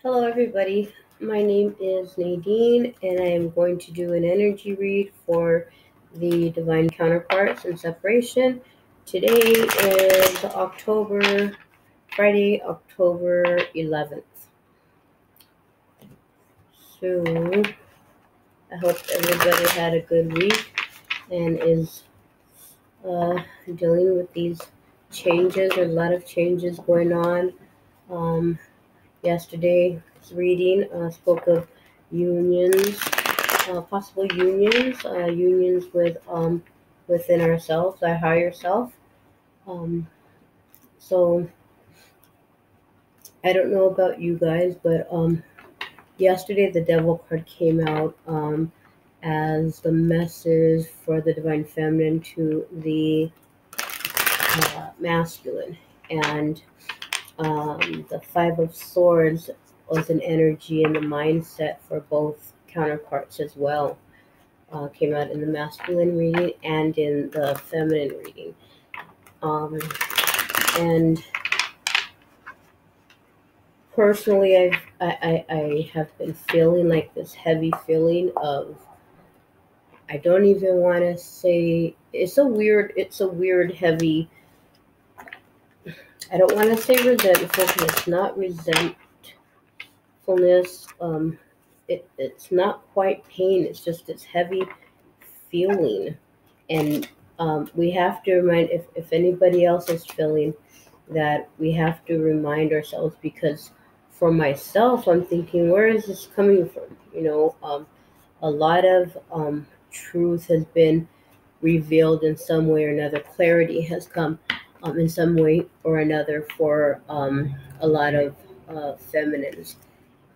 Hello, everybody. My name is Nadine, and I am going to do an energy read for the divine counterparts and separation. Today is Friday, October 11th. So I hope everybody had a good week and is dealing with these changes. There's a lot of changes going on. Um, Yesterday's reading spoke of unions, possible unions with within ourselves, our higher self. Um, so I don't know about you guys, but yesterday the Devil card came out as the message for the divine feminine to the masculine, and the Five of Swords was an energy and the mindset for both counterparts as well. Came out in the masculine reading and in the feminine reading. And personally, I have been feeling like this heavy feeling of, I don't even want to say, it's a weird heavy, I don't want to say resentful because it's not resentfulness. It's not quite pain, it's just this heavy feeling. And we have to remind, if anybody else is feeling that, we have to remind ourselves, because for myself, I'm thinking, where is this coming from? A lot of truth has been revealed in some way or another. Clarity has come in some way or another for a lot of feminines,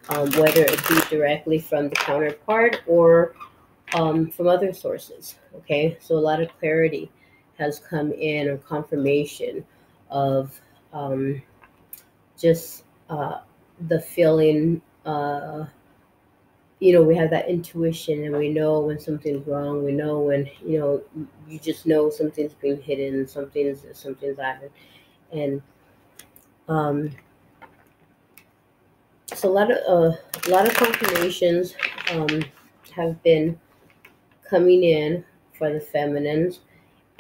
whether it be directly from the counterpart or from other sources. Okay, so a lot of clarity has come in, or confirmation of just the feeling. We have that intuition, and we know when something's wrong. We know when you just know something's being hidden, something's happened, and um, so a lot of confirmations have been coming in for the feminines.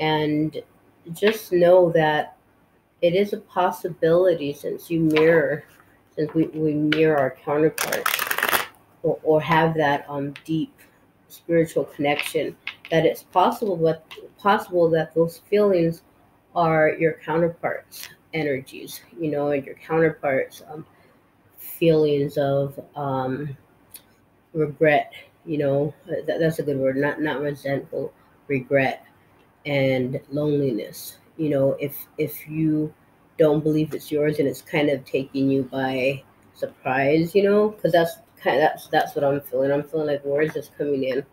And just know that it is a possibility, since we mirror our counterpart, or have that deep spiritual connection, that it's possible that those feelings are your counterparts energies, and your counterparts feelings of regret. That's a good word, not resentful, regret and loneliness. If you don't believe it's yours, and it's kind of taking you by surprise, because that's what I'm feeling. I'm feeling like, where is this coming in?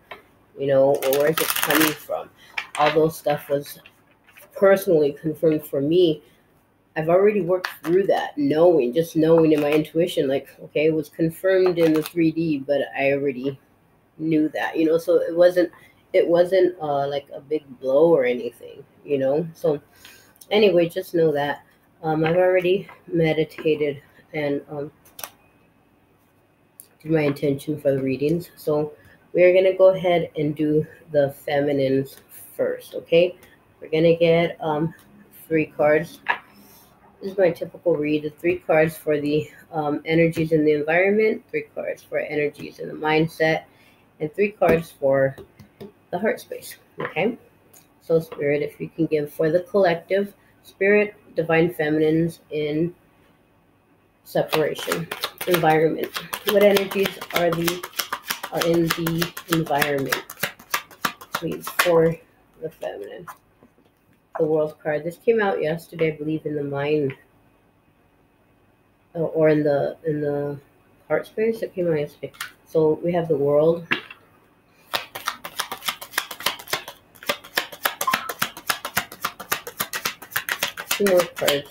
Or where is this coming from? Although stuff was personally confirmed for me, I've already worked through that, just knowing in my intuition, like, okay, it was confirmed in the 3D, but I already knew that, so it wasn't like a big blow or anything, so anyway, just know that I've already meditated and did my intention for the readings. So we're gonna go ahead and do the feminines first. Okay, we're gonna get three cards. This is my typical read. The three cards for the energies in the environment, three cards for energies in the mindset, and three cards for the heart space. Okay, so Spirit, if you can give for the collective, Spirit, divine feminines in separation, environment. What energies are in the environment, please, for the feminine? The World card. This came out yesterday, I believe, in the mind, or in the heart space. It came out yesterday. So we have the World. Two more cards.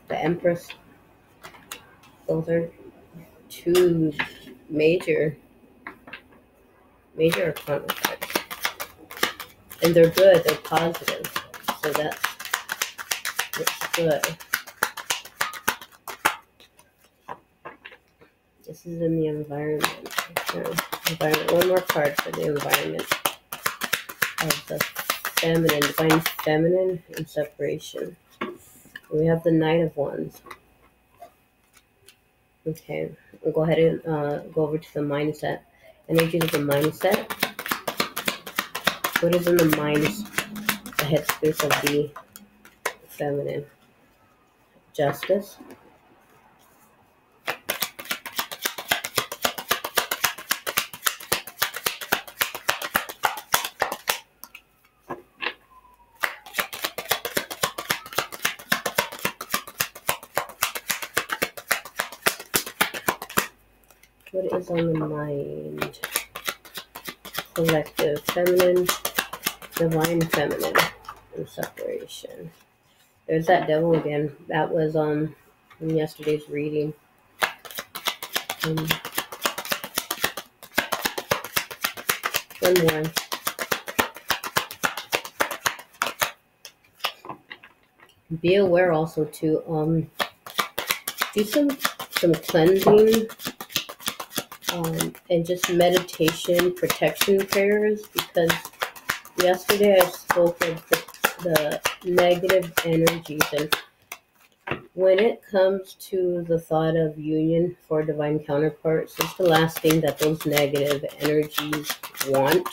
The Empress. Those are two major arcana cards. And they're good, they're positive. So that's good. This is in the environment. Environment. One more card for the environment of the feminine, divine feminine and separation. We have the Knight of Wands. Okay, we'll go ahead and go over to the mindset. Energies of the mindset. What is in the mind, the headspace of the feminine? Justice. What is on the mind? Collective feminine, divine feminine, and separation. There's that devil again. That was in yesterday's reading. One more. Be aware also to do some cleansing and just meditation, protection prayers, because yesterday I spoke of the negative energies, and when it comes to the thought of union for divine counterparts, it's the last thing that those negative energies want.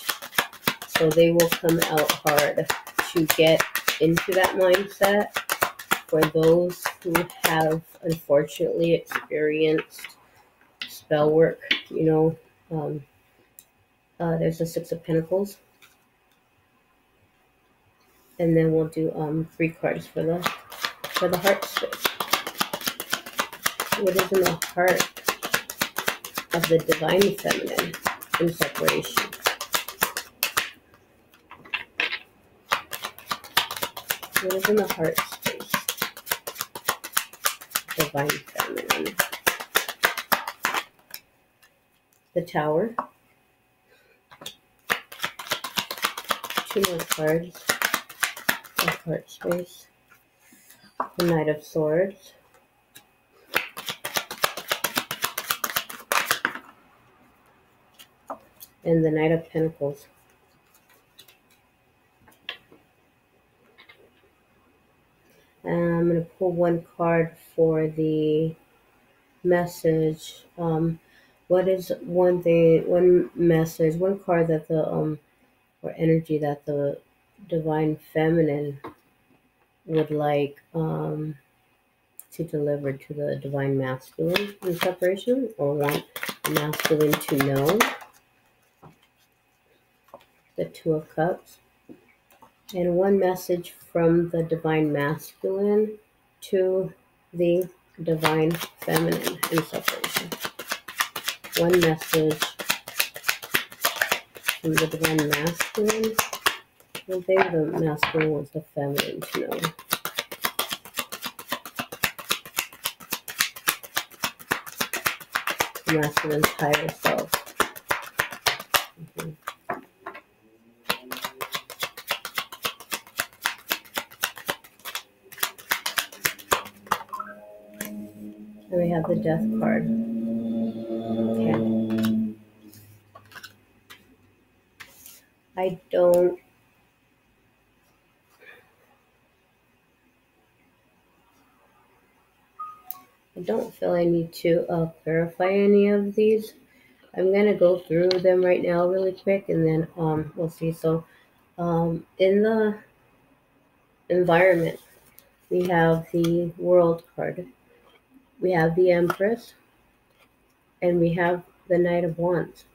So they will come out hard to get into that mindset. For those who have unfortunately experienced spell work, there's the Six of Pentacles. And then we'll do 3 cards for the heart space. What is in the heart of the divine feminine in separation? What is in the heart space? Divine feminine. The Tower. 2 more cards. The heart space. The Knight of Swords. And the Knight of Pentacles. I'm going to pull 1 card for the message. What is one message, 1 card that the or energy that the divine feminine would like to deliver to the divine masculine in separation, or want the masculine to know? The 2 of Cups. And 1 message from the divine masculine to the divine feminine in separation. 1 message from the divine masculine. Well, maybe the masculine wants the feminine to know. The masculine's higher self. And we have the Death card. Okay. I don't feel I need to clarify any of these. I'm going to go through them right now really quick, and then we'll see. So in the environment, we have the World card. We have the Empress, and we have the Knight of Wands.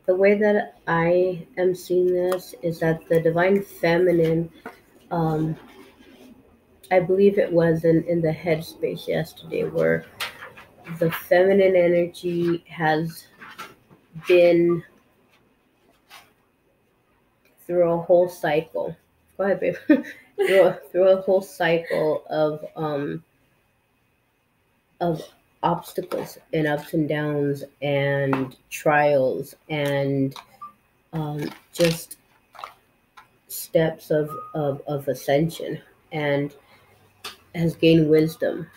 The way that I am seeing this is that the divine feminine, I believe it was in the headspace yesterday, where the feminine energy has been through a whole cycle. Go ahead, babe. through a whole cycle of obstacles and ups and downs and trials and just steps of ascension, and has gained wisdom.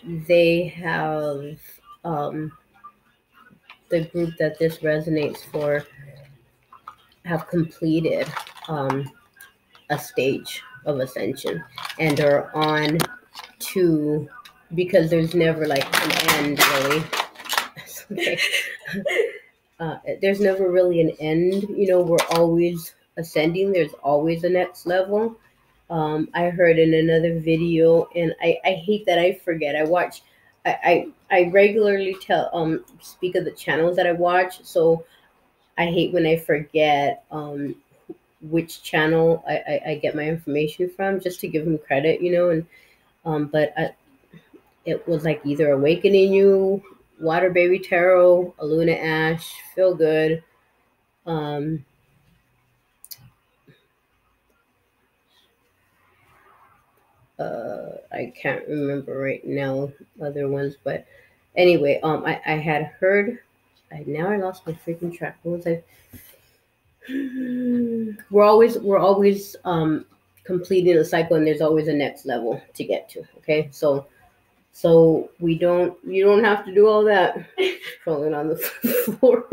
They have the group that this resonates for have completed a stage of ascension and are on to, because there's never like an end really. Okay. There's never really an end. We're always ascending. There's always a next level. I heard in another video, and I hate that I forget. I regularly speak of the channels that I watch, so I hate when I forget which channel I get my information from, just to give them credit, and but it was like either Awakening You, Water Baby Tarot, Aluna Ash, Feel Good. I can't remember right now other ones, but anyway, I had heard. Now I lost my freaking track. What was I? We're always completing a cycle, and there's always a next level to get to. Okay, so you don't have to do all that crawling on the floor.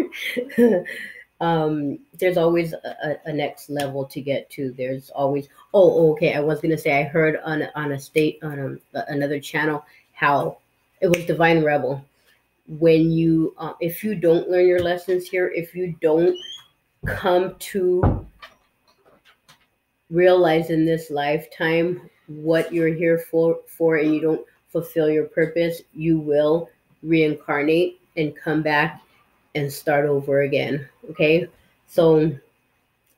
There's always a next level to get to. There's always, okay, I was gonna say, I heard on another channel how it was Divine Rebel. When you if you don't learn your lessons here, if you don't come to realize in this lifetime what you're here for, and you don't fulfill your purpose, you will reincarnate and come back and start over again. Okay, so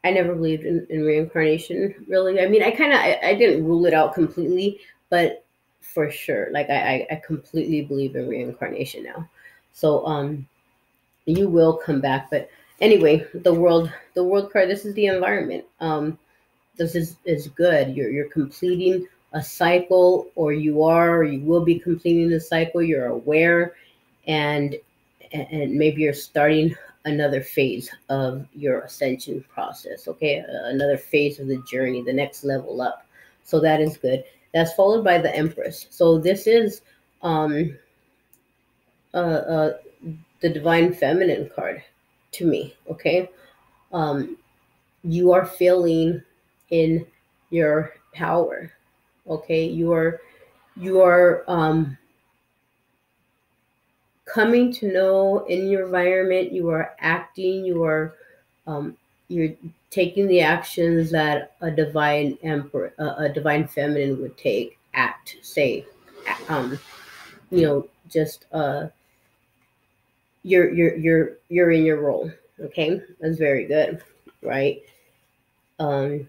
I never believed in reincarnation, really. I mean, I didn't rule it out completely, but for sure, like I completely believe in reincarnation now. So you will come back. But anyway, the world card, this is the environment. This is good. You're completing a cycle, or you will be completing the cycle. You're aware, and maybe you're starting another phase of your ascension process. Okay, another phase of the journey, the next level up. So that is good. That's followed by the Empress. So this is um uh, uh the Divine Feminine card to me. Okay, um you are feeling in your power. Okay, you are coming to know in your environment. You are acting. Um, you're taking the actions that a divine emperor, a divine feminine would take, act, say. Um, just you're in your role. Okay, that's very good, right? Um,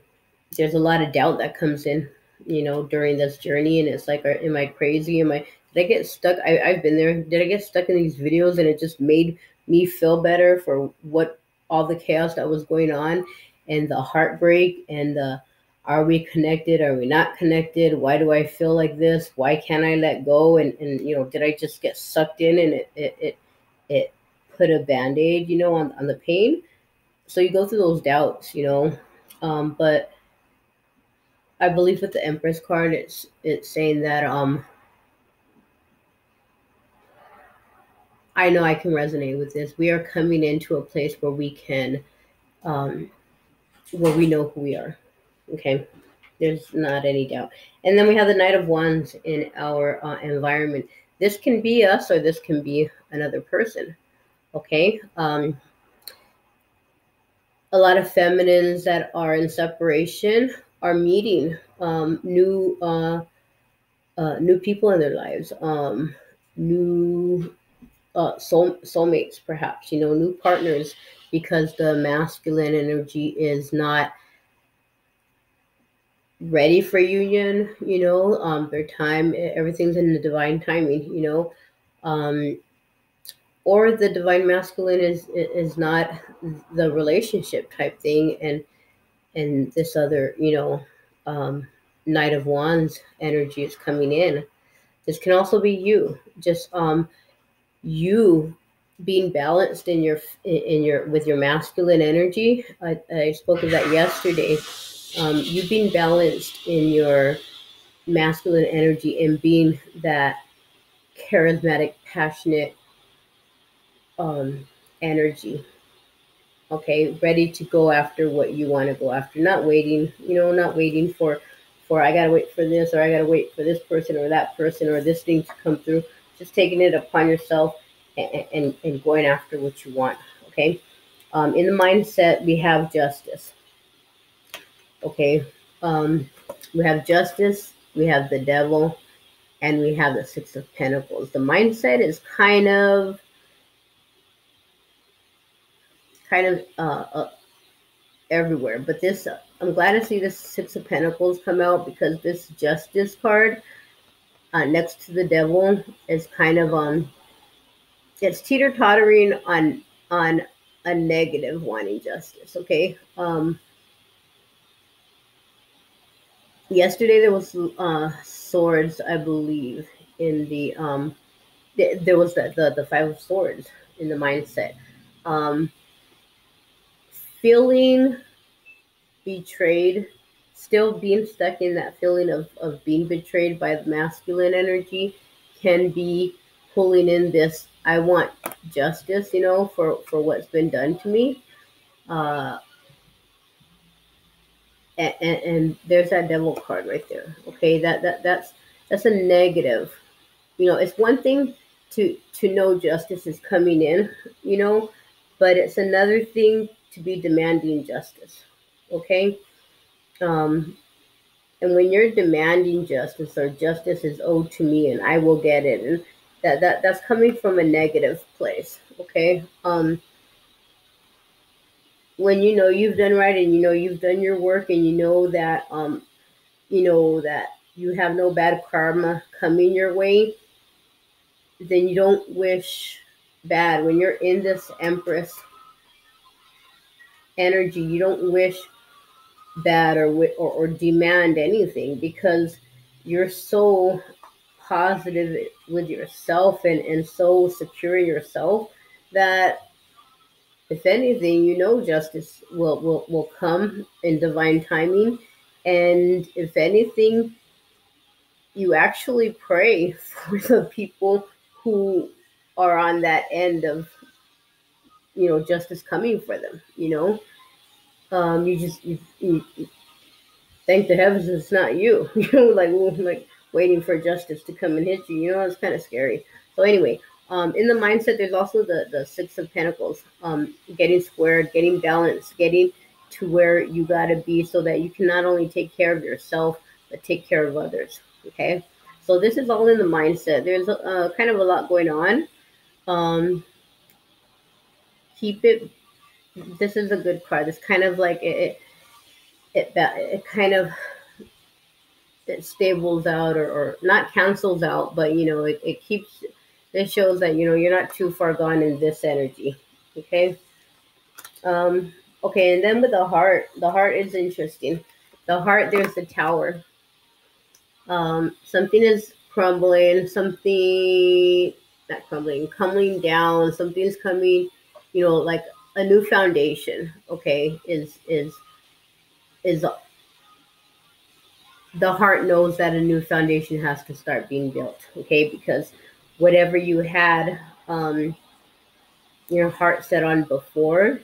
there's a lot of doubt that comes in, during this journey, and it's like, am I crazy? Did I get stuck? I've been there. Did I get stuck in these videos, and it just made me feel better for what all the chaos that was going on, and the heartbreak, and the, are we connected? Are we not connected? Why do I feel like this? Why can't I let go? And did I just get sucked in, and it put a band-aid, on the pain? So you go through those doubts, but I believe with the Empress card, it's saying that I know I can resonate with this. We are coming into a place where we can um, where we know who we are. Okay, there's not any doubt. And then we have the Knight of Wands in our environment. This can be us, or this can be another person. Okay, a lot of feminines that are in separation are meeting new people in their lives, new soulmates, perhaps, new partners, because the masculine energy is not ready for union. Their time, everything's in the divine timing. Um, or the divine masculine is not the relationship type thing, and this other, um, Knight of Wands energy is coming in. This can also be you. Just you being balanced in your with your masculine energy. I spoke of that yesterday. You being balanced in your masculine energy and being that charismatic, passionate energy. Okay, ready to go after what you want to go after, not waiting. Not waiting for I gotta wait for this, or I gotta wait for this person or that person or this thing to come through. Just taking it upon yourself and going after what you want. Okay. In the mindset, we have justice. Okay. We have justice, we have the devil, and we have the Six of Pentacles. The mindset is kind of everywhere, but this I'm glad to see this Six of Pentacles come out, because this Justice card next to the devil is kind of it's teeter-tottering on a negative, wanting justice. Okay. Yesterday there was swords, I believe, in the there was the Five of Swords in the mindset. Feeling betrayed, still being stuck in that feeling of being betrayed by the masculine energy, can be pulling in this I want justice, for what's been done to me. And there's that devil card right there. Okay, that's a negative. It's one thing to know justice is coming in, but it's another thing to be demanding justice. Okay. And when you're demanding justice, or justice is owed to me and I will get it, and that's coming from a negative place. Okay. When you've done right, and you've done your work, and that you have no bad karma coming your way, then you don't wish bad. When you're in this Empress energy, you don't wish bad or demand anything, because you're so positive with yourself, and so secure in yourself, that if anything, justice will come in divine timing. And if anything, you actually pray for the people who are on that end of justice coming for them. You thank the heavens it's not you. Like waiting for justice to come and hit you. It's kind of scary. So anyway, in the mindset, there's also the Six of Pentacles. Getting squared, getting balanced, getting to where you gotta be, so that you can not only take care of yourself, but take care of others. Okay, so this is all in the mindset. There's kind of a lot going on. Keep it. This is a good card. It's kind of like it kind of it stables out, or not cancels out, but it keeps. This shows that you're not too far gone in this energy. Okay. Okay, and then with the heart is interesting. The heart, there's the Tower. Something is crumbling. Something not crumbling, coming down. Something's coming. Like a new foundation. Okay, is the heart knows that a new foundation has to start being built. Okay, because whatever you had your heart set on before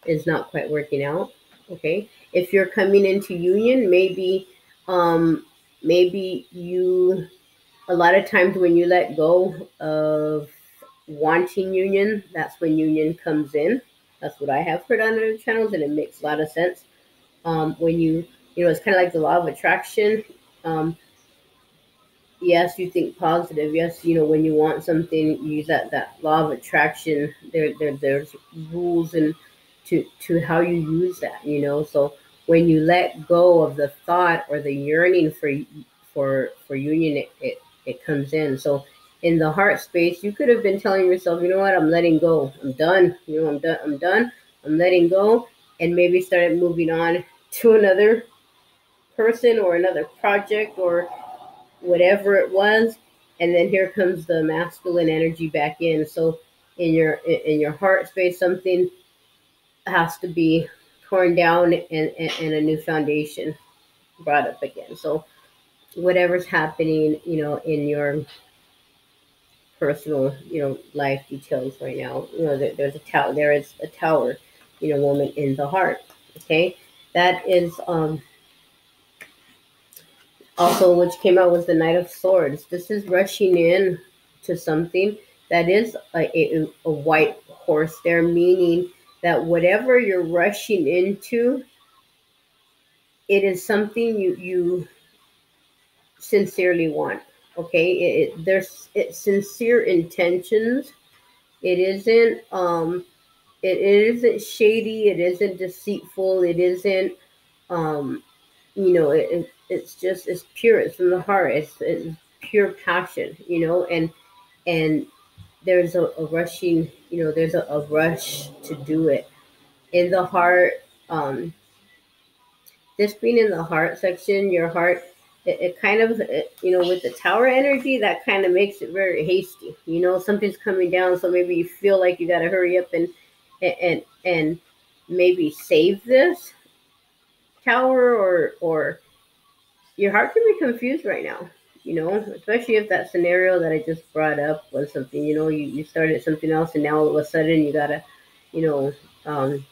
is not quite working out. Okay, if you're coming into union, maybe you, a lot of times when you let go of wanting union, that's when union comes in. That's what I have heard on other channels, and it makes a lot of sense. When it's kind of like the law of attraction. Yes, you think positive. Yes, when you want something, you use that law of attraction. There's rules and to how you use that. So when you let go of the thought or the yearning for union, it comes in. So in the heart space, you could have been telling yourself, you know what, I'm letting go. I'm done. I'm done. I'm letting go, and maybe started moving on to another person or another project or whatever it was, and then here comes the masculine energy back in. So in your heart space, something has to be torn down and a new foundation brought up again. So whatever's happening, in your personal, life details right now, there's a tower. There is a tower, woman in the heart. Okay, that is also which came out was the Knight of Swords. This is rushing in to something that is a white horse there, meaning that whatever you're rushing into, it is something you sincerely want. Okay, there's sincere intentions. It isn't it isn't shady. It isn't deceitful. It isn't it's just it's pure. It's from the heart. It's pure passion. And there's a rushing. There's a rush to do it in the heart. This being in the heart section, your heart, it kind of, with the tower energy, that kind of makes it very hasty. Something's coming down, so maybe you feel like you got to hurry up and maybe save this tower, or your heart can be confused right now. Especially if that scenario that I just brought up was something, you started something else and now all of a sudden you gotta, you know, um,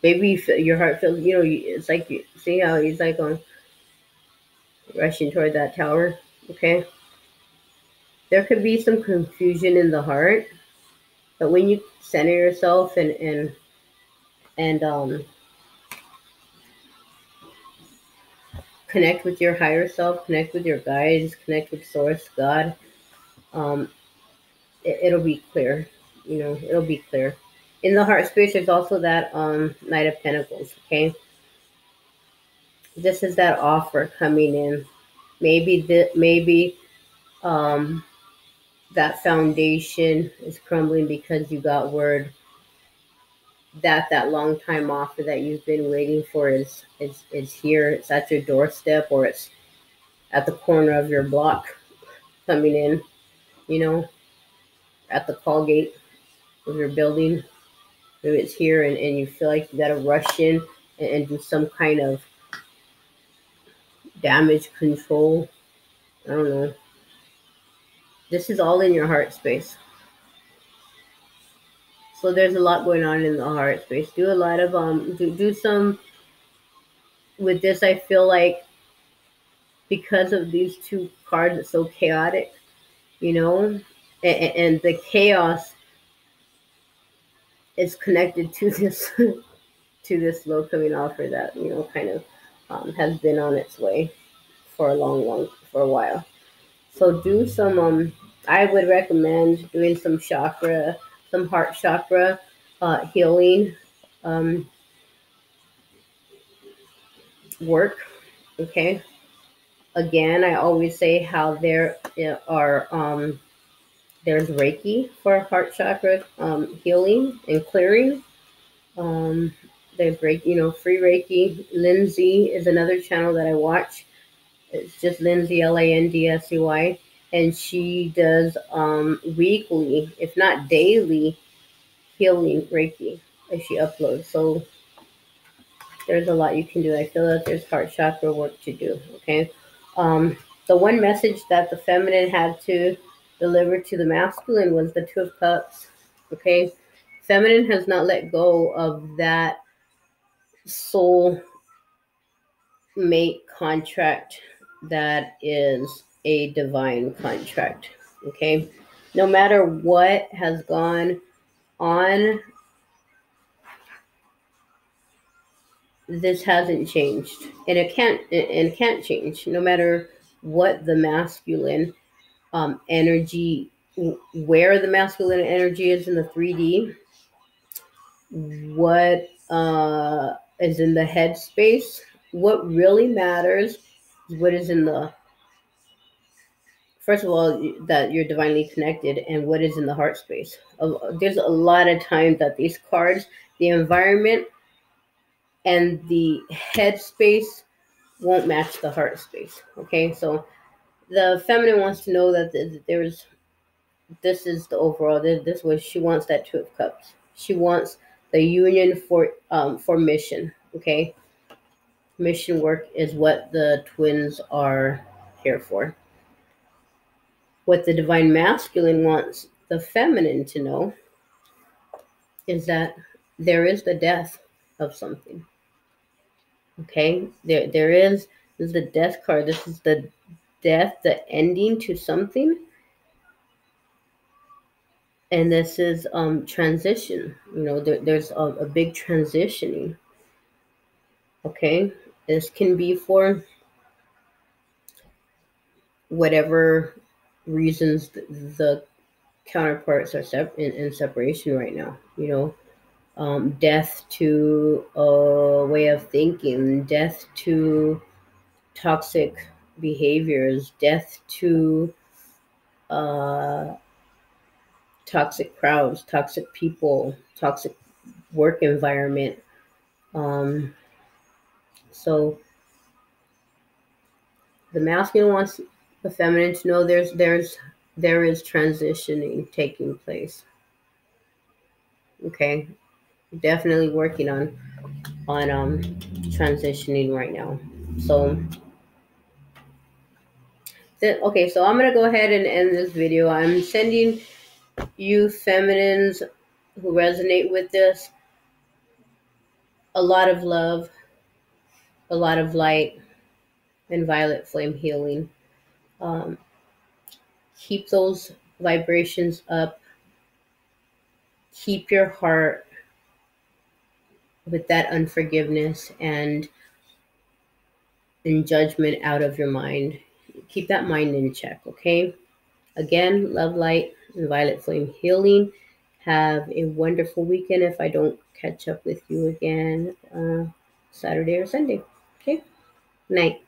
maybe your heart feels, it's like you see how he's like rushing toward that tower. Okay, there could be some confusion in the heart, but when you center yourself and connect with your higher self, connect with your guides, connect with Source, God, um, it'll be clear. It'll be clear. In the heart space, there's also that Knight of Pentacles. Okay, this is that offer coming in. Maybe um, that foundation is crumbling because you got word that that long time offer that you've been waiting for is here. It's at your doorstep, or it's at the corner of your block coming in. You know, at the call gate of your building. Maybe it's here, and you feel like you got to rush in and do some kind of damage control. I don't know. This is all in your heart space. So there's a lot going on in the heart space. Do a lot of do some with this. I feel like because of these two cards, it's so chaotic, and the chaos is connected to this to this low coming offer that kind of has been on its way for a for a while. So do some I would recommend doing some heart chakra healing um, work. Okay. Again, I always say how there are there's Reiki for heart chakra healing and clearing. Um, there's Reiki, free Reiki. Lindsay is another channel that I watch. It's just Lindsay, Landsey, and she does weekly, if not daily, healing Reiki that she uploads. So there's a lot you can do. I feel that there's heart chakra work to do. Okay, the one message that the feminine had to deliver to the masculine was the Two of Cups. Okay, feminine has not let go of that soul mate contract that is a divine contract. Okay, no matter what has gone on, this hasn't changed, and it can't change no matter what the masculine energy, where the masculine energy is in the 3D, what is in the head space. What really matters is what is in the, first of all, that you're divinely connected, and what is in the heart space. There's a lot of times that these cards, the environment and the head space won't match the heart space. Okay, so the feminine wants to know that there's this is the overall. This was she wants that Two of Cups. She wants the union for mission. Okay, mission work is what the twins are here for. What the divine masculine wants the feminine to know is that there is the death of something. Okay, there is this is the death card. This is the death, the ending to something, and this is transition. You know, there's a big transitioning. Okay, this can be for whatever reasons the counterparts are in separation right now. You know, death to a way of thinking, death to toxic behaviors, death to uh, toxic crowds, toxic people, toxic work environment. Um, so the masculine wants the feminine to know there is transitioning taking place. Okay, definitely working on transitioning right now. So okay, so I'm gonna go ahead and end this video. I'm sending you feminines who resonate with this a lot of love, a lot of light, and violet flame healing. Um, keep those vibrations up. Keep your heart with that unforgiveness and judgment out of your mind. Keep that mind in check, okay? Again, love, light, and violet flame healing. Have a wonderful weekend if I don't catch up with you again Saturday or Sunday. Okay? Night.